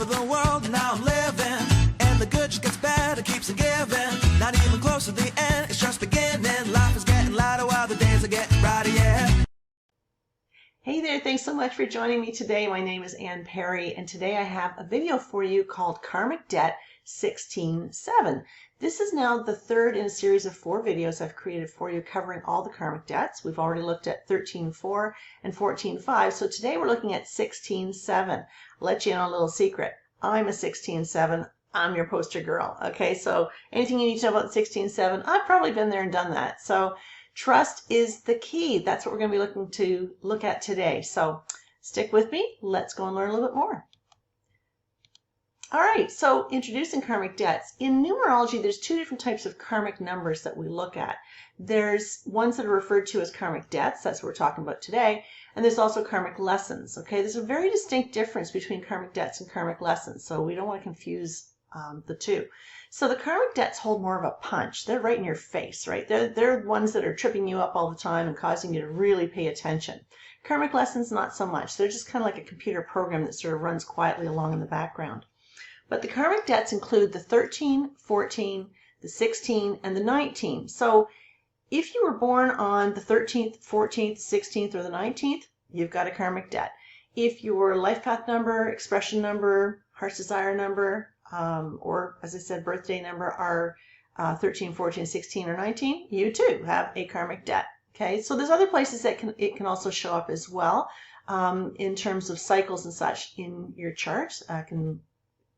of the world, now I'm living. And the good just gets better, keeps on giving. Not even close to the end, it's just beginning. Life is getting lighter while the days are getting brighter, yeah. Hey there, thanks so much for joining me today. My name is Ann Perry, and today I have a video for you called Karmic Debt 16-7. This is now the third in a series of 4 videos I've created for you covering all the karmic debts. We've already looked at 13-4 and 14-5, so today we're looking at 16-7. I'll let you in on a little secret. I'm a 16-7. I'm your poster girl. Okay, so anything you need to know about 16-7, I've probably been there and done that. So trust is the key. That's what we're going to be looking to look at today. So stick with me. Let's go and learn a little bit more. All right, so introducing karmic debts. In numerology, there's 2 different types of karmic numbers that we look at. There's ones that are referred to as karmic debts. That's what we're talking about today. And there's also karmic lessons. Okay, there's a very distinct difference between karmic debts and karmic lessons. So we don't want to confuse the 2. So the karmic debts hold more of a punch. They're right in your face, right? They're ones that are tripping you up all the time and causing you to really pay attention. Karmic lessons, not so much. They're just kind of like a computer program that sort of runs quietly along in the background. But the karmic debts include the 13, 14, the 16, and the 19. So if you were born on the 13th, 14th, 16th, or the 19th, you've got a karmic debt. If your life path number, expression number, heart's desire number, or as I said, birthday number are 13, 14, 16, or 19, you too have a karmic debt. Okay, so there's other places that it can also show up as well in terms of cycles and such in your charts.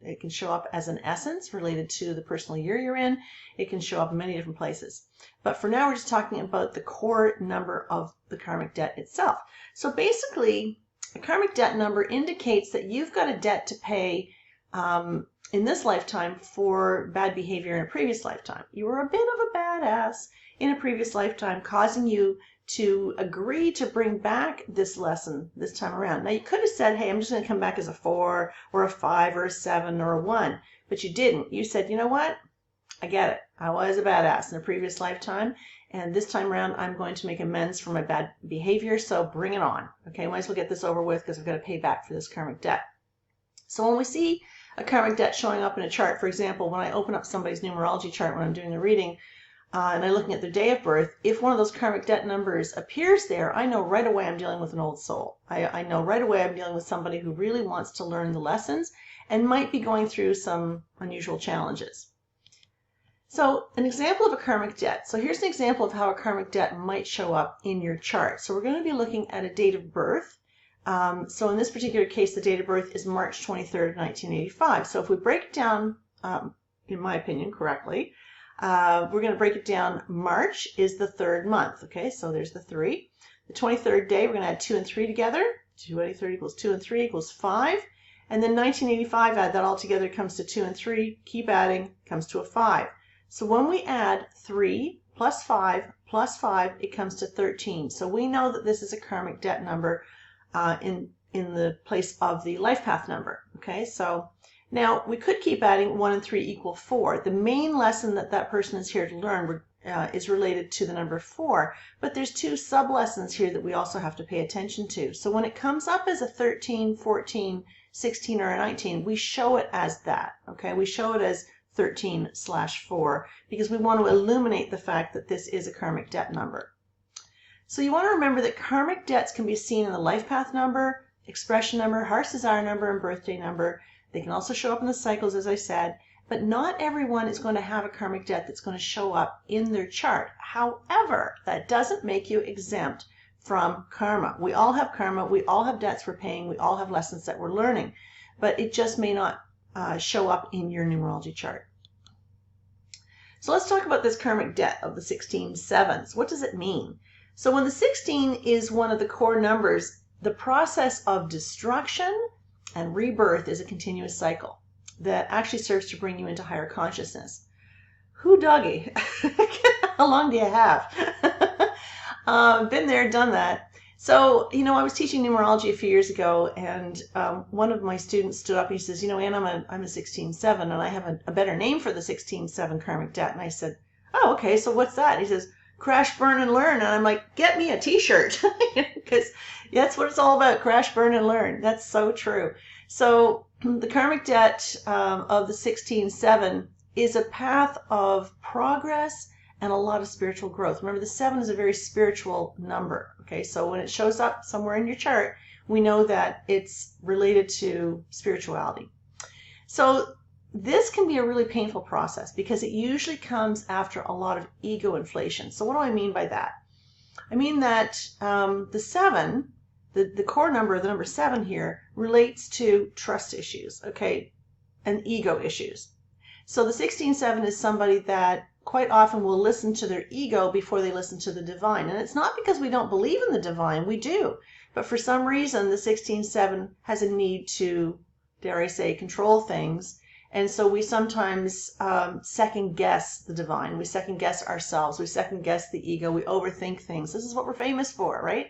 It can show up as an essence related to the personal year you're in. It can show up in many different places. But for now, we're just talking about the core number of the karmic debt itself. So basically, a karmic debt number indicates that you've got a debt to pay in this lifetime for bad behavior in a previous lifetime. You were a bit of a badass in a previous lifetime, causing you to agree to bring back this lesson this time around. Now, you could have said, hey, I'm just going to come back as a 4 or a 5 or a 7 or a 1, but you didn't. You said, you know what? I get it. I was a badass in a previous lifetime, and this time around, I'm going to make amends for my bad behavior, so bring it on. Okay, might as well get this over with because I've got to pay back for this karmic debt. So when we see a karmic debt showing up in a chart, for example, when I open up somebody's numerology chart when I'm doing the reading, and I'm looking at their day of birth, if one of those karmic debt numbers appears there, I know right away I'm dealing with an old soul. I know right away I'm dealing with somebody who really wants to learn the lessons and might be going through some unusual challenges. So an example of a karmic debt. So here's an example of how a karmic debt might show up in your chart. So we're going to be looking at a date of birth. So in this particular case, the date of birth is March 23rd, 1985. So if we break it down, in my opinion, correctly, we're going to break it down. March is the 3rd month. Okay, so there's the 3. The 23rd day, we're going to add 2 and 3 together. 2 × 3 equals 2 and 3 equals 5. And then 1985, add that all together, comes to 2 and 3. Keep adding, comes to a 5. So when we add 3 plus 5 plus 5, it comes to 13. So we know that this is a karmic debt number in the place of the life path number. Okay, so now we could keep adding 1 and 3 equal 4. The main lesson that person is here to learn is related to the number 4, but there's 2 sub-lessons here that we also have to pay attention to. So when it comes up as a 13, 14, 16, or a 19, we show it as that. Okay, we show it as 13/4 because we want to illuminate the fact that this is a karmic debt number. So you want to remember that karmic debts can be seen in the life path number, expression number, heart's desire number, and birthday number. They can also show up in the cycles, as I said, but not everyone is going to have a karmic debt that's going to show up in their chart. However, that doesn't make you exempt from karma. We all have karma. We all have debts we're paying. We all have lessons that we're learning, but it just may not show up in your numerology chart. So let's talk about this karmic debt of the 16/7s. What does it mean? So when the 16 is one of the core numbers, the process of destruction and rebirth is a continuous cycle that actually serves to bring you into higher consciousness. Who doggy? How long do you have? Been there, done that. So, you know, I was teaching numerology a few years ago, and one of my students stood up and he says, you know, Ann, I'm a 16/7, and I have a better name for the 16/7 karmic debt. And I said, oh, okay, so what's that? And he says, crash, burn, and learn. And I'm like, get me a t-shirt, because that's what it's all about, crash, burn, and learn. That's so true. So The karmic debt of the 16-7 is a path of progress and a lot of spiritual growth. Remember, the 7 is a very spiritual number. Okay, so when it shows up somewhere in your chart, we know that it's related to spirituality. So this can be a really painful process because it usually comes after a lot of ego inflation. So what do I mean by that? I mean that the 7, the core number, the number 7 here, relates to trust issues, okay, and ego issues. So the 16-7 is somebody that quite often will listen to their ego before they listen to the divine. And it's not because we don't believe in the divine, we do. But for some reason, the 16-7 has a need to, dare I say, control things. And so we sometimes second guess the divine. We second guess ourselves. We second guess the ego. We overthink things. This is what we're famous for, right?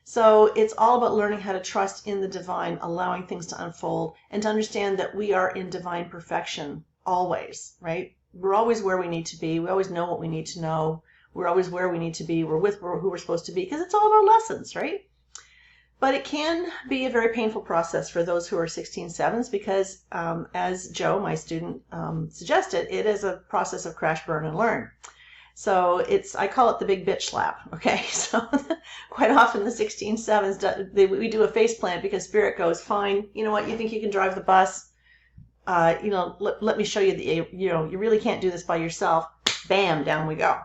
So it's all about learning how to trust in the divine, allowing things to unfold, and to understand that we are in divine perfection always, right? We're always where we need to be. We always know what we need to know. We're always where we need to be. We're with who we're supposed to be, because it's all about lessons, right? But it can be a very painful process for those who are 16-7s because, as Joe, my student, suggested, it is a process of crash, burn, and learn. So I call it the big bitch slap, okay? So quite often the 16-7s, we do a face plant because Spirit goes, fine, you know what, you think you can drive the bus? Let me show you that, you really can't do this by yourself. Bam, down we go.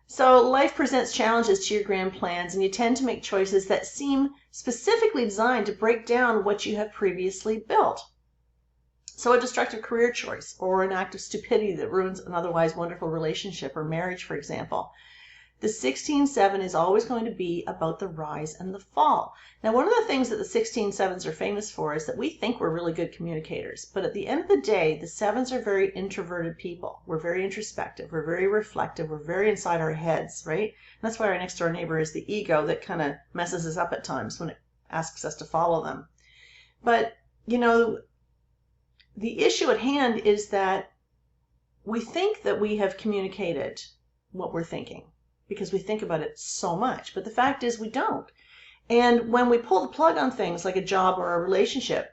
So life presents challenges to your grand plans, and you tend to make choices that seem specifically designed to break down what you have previously built. So a destructive career choice, or an act of stupidity that ruins an otherwise wonderful relationship or marriage, for example. The 16-7 is always going to be about the rise and the fall. Now, one of the things that the 16-7s are famous for is that we think we're really good communicators. But at the end of the day, the 7s are very introverted people. We're very introspective. We're very reflective. We're very inside our heads, right? And that's why our next door neighbor is the ego that kind of messes us up at times when it asks us to follow them. But, the issue at hand is that we think that we have communicated what we're thinking because we think about it so much. But the fact is we don't. And when we pull the plug on things like a job or a relationship,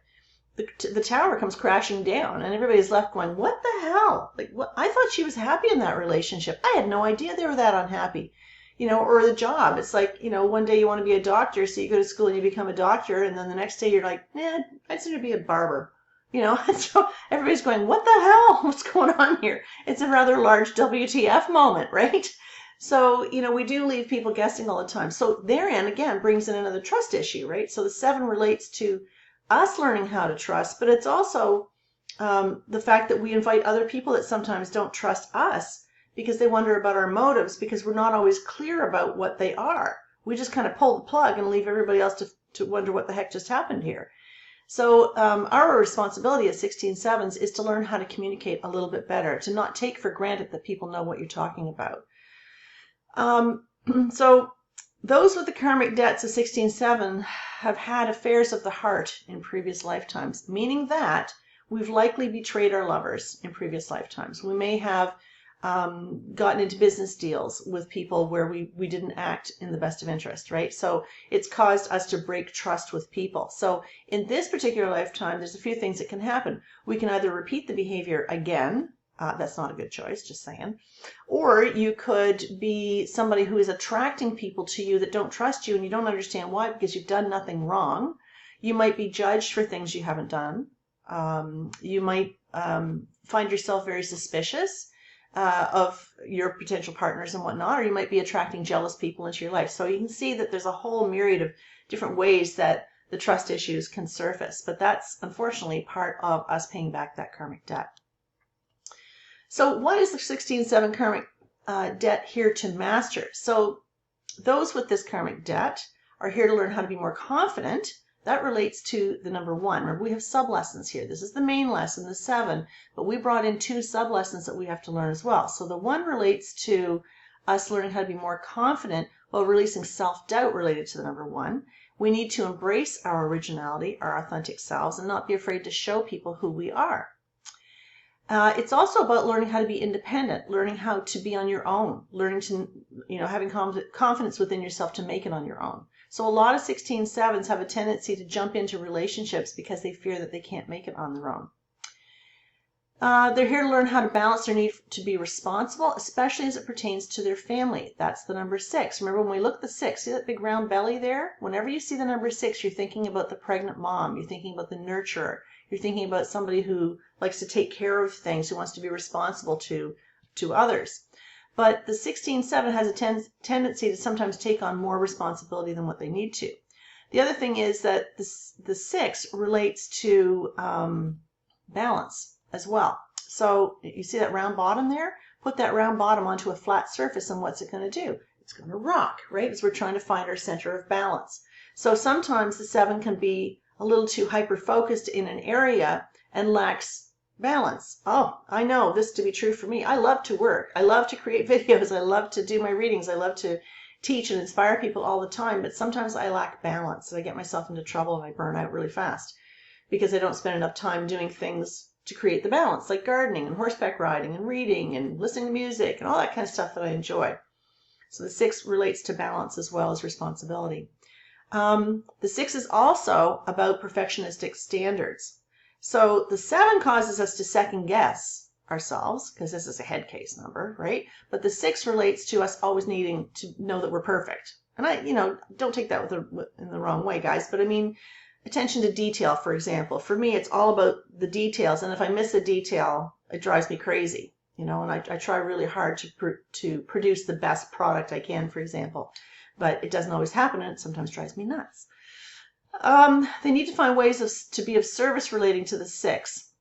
the tower comes crashing down and everybody's left going, what the hell? Like, what? I thought she was happy in that relationship. I had no idea they were that unhappy. Or the job. It's like, one day you want to be a doctor, so you go to school and you become a doctor, and then the next day you're like, I'd sooner be a barber. So everybody's going, what the hell? What's going on here? It's a rather large WTF moment, right? So, we do leave people guessing all the time. So therein, again, brings in another trust issue, right? So the 7 relates to us learning how to trust, but it's also the fact that we invite other people that sometimes don't trust us because they wonder about our motives because we're not always clear about what they are. We just kind of pull the plug and leave everybody else to wonder what the heck just happened here. So our responsibility as 16-7s is to learn how to communicate a little bit better, to not take for granted that people know what you're talking about. So those with the karmic debts of 16-7 have had affairs of the heart in previous lifetimes, meaning that we've likely betrayed our lovers in previous lifetimes. We may have gotten into business deals with people where we didn't act in the best of interest, right? So it's caused us to break trust with people. So in this particular lifetime, there's a few things that can happen. We can either repeat the behavior again. That's not a good choice, just saying. Or you could be somebody who is attracting people to you that don't trust you and you don't understand why because you've done nothing wrong. You might be judged for things you haven't done. You might find yourself very suspicious of your potential partners and whatnot, or you might be attracting jealous people into your life. So you can see that there's a whole myriad of different ways that the trust issues can surface, but that's unfortunately part of us paying back that karmic debt. So what is the 16-7 karmic debt here to master? So those with this karmic debt are here to learn how to be more confident. That relates to the number 1. Remember, we have sub-lessons here. This is the main lesson, the 7, but we brought in 2 sub-lessons that we have to learn as well. So the 1 relates to us learning how to be more confident while releasing self-doubt related to the number 1. We need to embrace our originality, our authentic selves, and not be afraid to show people who we are. It's also about learning how to be independent, learning how to be on your own, learning to, having confidence within yourself to make it on your own. So a lot of 16/7s have a tendency to jump into relationships because they fear that they can't make it on their own. They're here to learn how to balance their need to be responsible, especially as it pertains to their family. That's the number 6. Remember, when we look at the 6, see that big round belly there? Whenever you see the number 6, you're thinking about the pregnant mom. You're thinking about the nurturer. You're thinking about somebody who likes to take care of things, who wants to be responsible to others. But the 16/7 has a tendency to sometimes take on more responsibility than what they need to. The other thing is that the 6 relates to balance as well. So you see that round bottom there? Put that round bottom onto a flat surface, and what's it going to do? It's going to rock, right? As we're trying to find our center of balance. So sometimes the 7 can be a little too hyper-focused in an area and lacks balance. Oh, I know this to be true for me. I love to work. I love to create videos. I love to do my readings. I love to teach and inspire people all the time, but sometimes I lack balance and I get myself into trouble and I burn out really fast because I don't spend enough time doing things to create the balance, like gardening and horseback riding and reading and listening to music and all that kind of stuff that I enjoy. So the 6 relates to balance as well as responsibility. The 6 is also about perfectionistic standards. So the 7 causes us to second guess ourselves because this is a head case number, right? But the 6 relates to us always needing to know that we're perfect. And I, don't take that in the wrong way, guys, but I mean, attention to detail, for example. For me, it's all about the details. And if I miss a detail, it drives me crazy, and I try really hard to produce the best product I can, for example. But it doesn't always happen, and it sometimes drives me nuts. They need to find ways to be of service relating to the 6.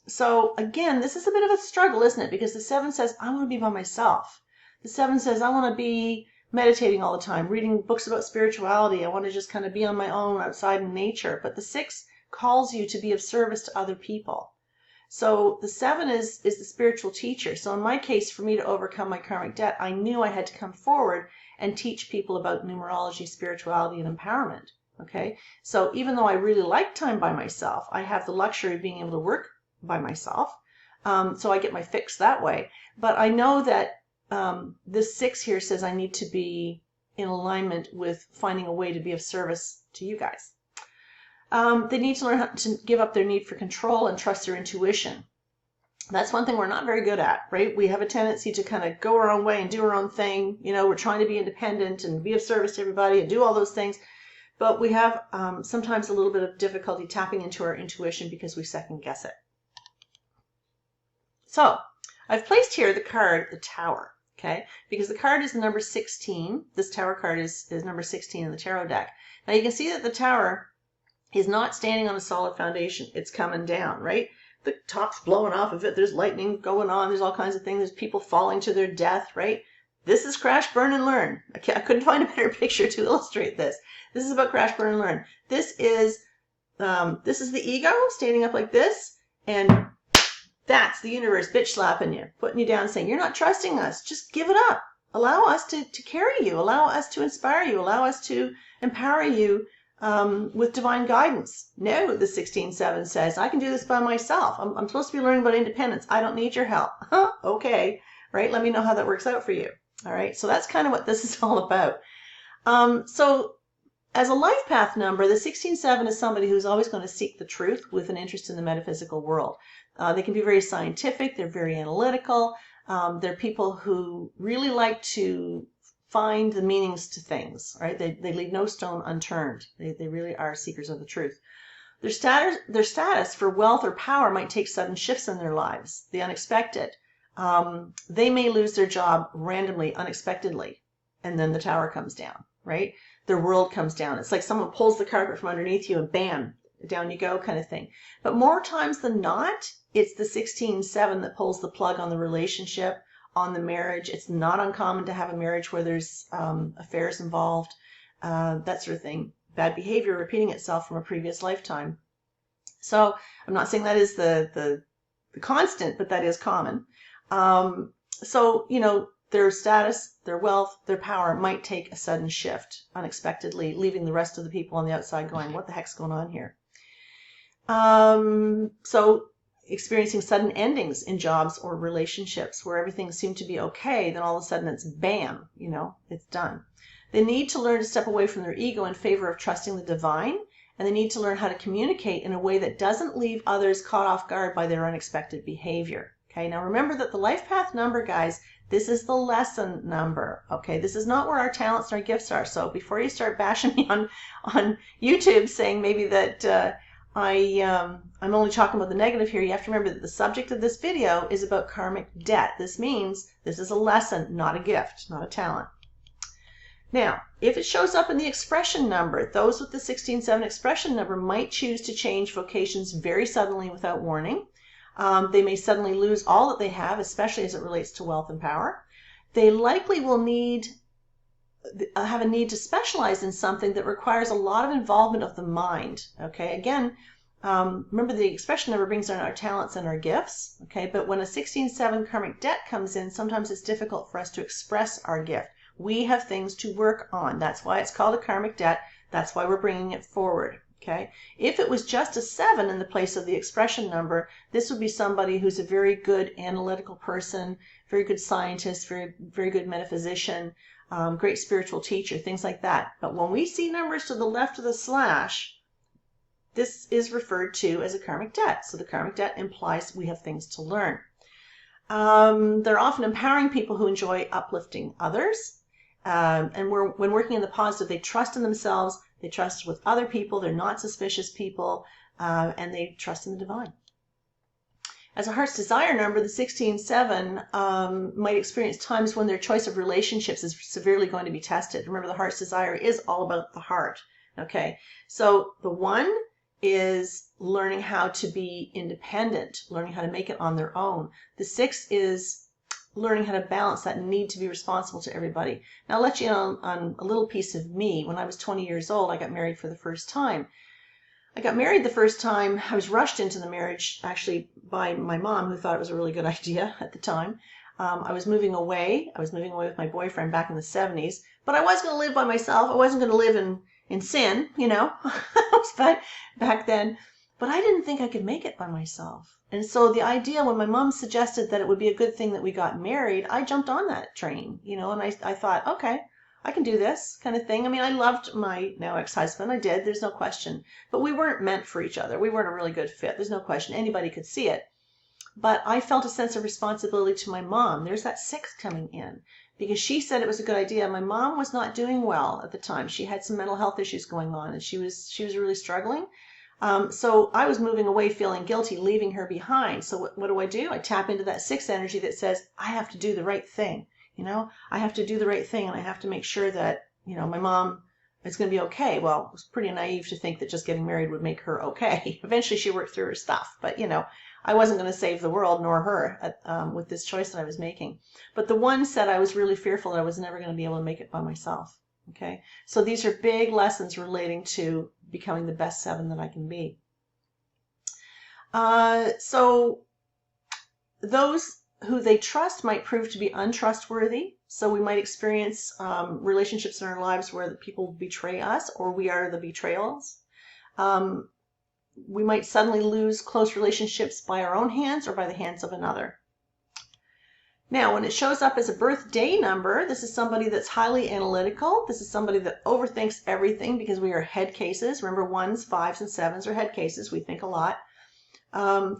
So again, this is a bit of a struggle, isn't it? Because the 7 says, I want to be by myself. The 7 says, I want to be meditating all the time, reading books about spirituality. I want to just kind of be on my own outside in nature. But the 6 calls you to be of service to other people. So the 7 is the spiritual teacher. So in my case, for me to overcome my karmic debt, I knew I had to come forward and teach people about numerology, spirituality, and empowerment. Okay, so even though I really like time by myself, I have the luxury of being able to work by myself. So I get my fix that way. But I know that this 6 here says I need to be in alignment with finding a way to be of service to you guys. They need to learn how to give up their need for control and trust their intuition. That's one thing we're not very good at, right? We have a tendency to kind of go our own way and do our own thing. We're trying to be independent and be of service to everybody and do all those things. But we have sometimes a little bit of difficulty tapping into our intuition because we second guess it. So I've placed here the card, the Tower, okay? Because the card is the number 16. This Tower card is number 16 in the tarot deck. Now you can see that the Tower is not standing on a solid foundation. It's coming down, right? The top's blowing off of it. There's lightning going on. There's all kinds of things. There's people falling to their death, right? This is crash, burn, and learn. I couldn't find a better picture to illustrate this. This is about crash, burn, and learn. This is the ego standing up like this, and that's the universe bitch slapping you, putting you down, saying, you're not trusting us. Just give it up. Allow us to carry you. Allow us to inspire you. Allow us to empower you with divine guidance. No, the 16/7 says, I can do this by myself. I'm supposed to be learning about independence. I don't need your help. Okay, right? Let me know how that works out for you. All right, so that's kind of what this is all about. So as a life path number, the 16/7 is somebody who's always going to seek the truth with an interest in the metaphysical world. They can be very scientific. They're very analytical. They're people who really like to find the meanings to things, right? They leave no stone unturned. They really are seekers of the truth. Their status for wealth or power might take sudden shifts in their lives, the unexpected. They may lose their job randomly, unexpectedly, and then the Tower comes down, right? Their world comes down. It's like someone pulls the carpet from underneath you and bam, down you go kind of thing. But more times than not, it's the 16/7 that pulls the plug on the relationship, on the marriage. It's not uncommon to have a marriage where there's affairs involved, that sort of thing. Bad behavior repeating itself from a previous lifetime. So I'm not saying that is the constant, but that is common. So, their status, their wealth, their power might take a sudden shift unexpectedly, leaving the rest of the people on the outside going, what the heck's going on here? So experiencing sudden endings in jobs or relationships where everything seemed to be okay, then all of a sudden it's bam, it's done. They need to learn to step away from their ego in favor of trusting the divine, and they need to learn how to communicate in a way that doesn't leave others caught off guard by their unexpected behavior. Okay, now remember that the life path number, guys, this is the lesson number. Okay, this is not where our talents and our gifts are. So before you start bashing me on YouTube saying maybe that I'm only talking about the negative here, you have to remember that the subject of this video is about karmic debt. This means this is a lesson, not a gift, not a talent. Now, if it shows up in the expression number, those with the 16-7 expression number might choose to change vocations very suddenly without warning. They may suddenly lose all that they have, especially as it relates to wealth and power. They likely will have a need to specialize in something that requires a lot of involvement of the mind. Okay, again, remember the expression number brings in our talents and our gifts. Okay, but when a 16-7 karmic debt comes in, sometimes it's difficult for us to express our gift. We have things to work on. That's why it's called a karmic debt. That's why we're bringing it forward. Okay. If it was just a 7 in the place of the expression number, this would be somebody who's a very good analytical person, very good scientist, very good metaphysician, great spiritual teacher, things like that. But when we see numbers to the left of the slash, this is referred to as a karmic debt. So the karmic debt implies we have things to learn. They're often empowering people who enjoy uplifting others. And when working in the positive, they trust in themselves, they trust with other people, they're not suspicious people, and they trust in the divine. As a heart's desire number, the 16-7 might experience times when their choice of relationships is severely going to be tested. Remember, the heart's desire is all about the heart. Okay, so the 1 is learning how to be independent, learning how to make it on their own. The 6 is learning how to balance that need to be responsible to everybody. Now, I'll let you in on a little piece of me. When I was 20 years old, I got married for the first time. I got married the first time. I was rushed into the marriage, actually, by my mom, who thought it was a really good idea at the time. I was moving away. I was moving away with my boyfriend back in the 70s, but I was going to live by myself. I wasn't going to live in sin, you know, but back then. But I didn't think I could make it by myself. And so the idea, when my mom suggested that it would be a good thing that we got married, I jumped on that train, you know, and I thought, okay, I can do this kind of thing. I mean, I loved my now ex-husband. I did. There's no question. But we weren't meant for each other. We weren't a really good fit. There's no question. Anybody could see it. But I felt a sense of responsibility to my mom. There's that 6 coming in because she said it was a good idea. My mom was not doing well at the time. She had some mental health issues going on, and she was really struggling. So I was moving away feeling guilty, leaving her behind. So what do? I tap into that 6 energy that says, I have to do the right thing. You know, I have to do the right thing, and I have to make sure that, you know, my mom is going to be okay. Well, it was pretty naive to think that just getting married would make her okay. Eventually she worked through her stuff, but, you know, I wasn't going to save the world nor her with this choice that I was making. But the 1 said I was really fearful that I was never going to be able to make it by myself. Okay, so these are big lessons relating to becoming the best 7 that I can be. So those who they trust might prove to be untrustworthy. So we might experience relationships in our lives where the people betray us, or we are the betrayals. We might suddenly lose close relationships by our own hands or by the hands of another. Now, when it shows up as a birthday number, this is somebody that's highly analytical. This is somebody that overthinks everything because we are head cases. Remember, 1s, 5s, and 7s are head cases. We think a lot.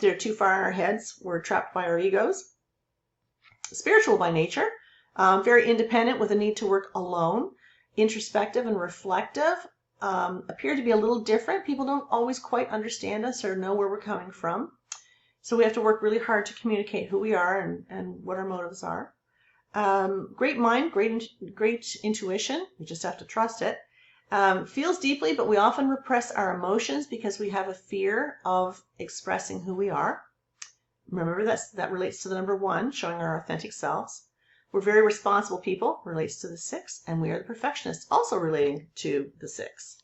They're too far in our heads. We're trapped by our egos. Spiritual by nature. Very independent with a need to work alone. Introspective and reflective. Appear to be a little different. People don't always quite understand us or know where we're coming from. So we have to work really hard to communicate who we are and what our motives are. Great mind, great intuition. We just have to trust it. Feels deeply, but we often repress our emotions because we have a fear of expressing who we are. Remember, that relates to the number 1, showing our authentic selves. We're very responsible people, relates to the 6, and we are the perfectionists, also relating to the 6.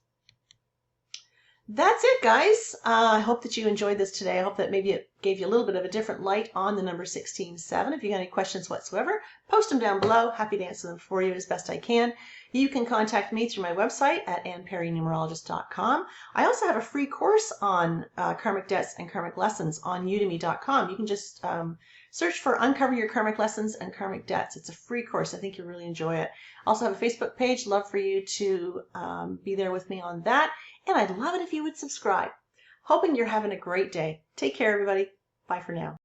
That's it, guys. I hope that you enjoyed this today. I hope that maybe it gave you a little bit of a different light on the number 16-7. If you got any questions whatsoever, post them down below. Happy to answer them for you as best I can. You can contact me through my website at AnnPerryNumerologist.com. I also have a free course on karmic debts and karmic lessons on Udemy.com. You can just search for Uncover Your Karmic Lessons and Karmic Debts. It's a free course. I think you'll really enjoy it. I also have a Facebook page. Love for you to be there with me on that. And I'd love it if you would subscribe. Hoping you're having a great day. Take care, everybody. Bye for now.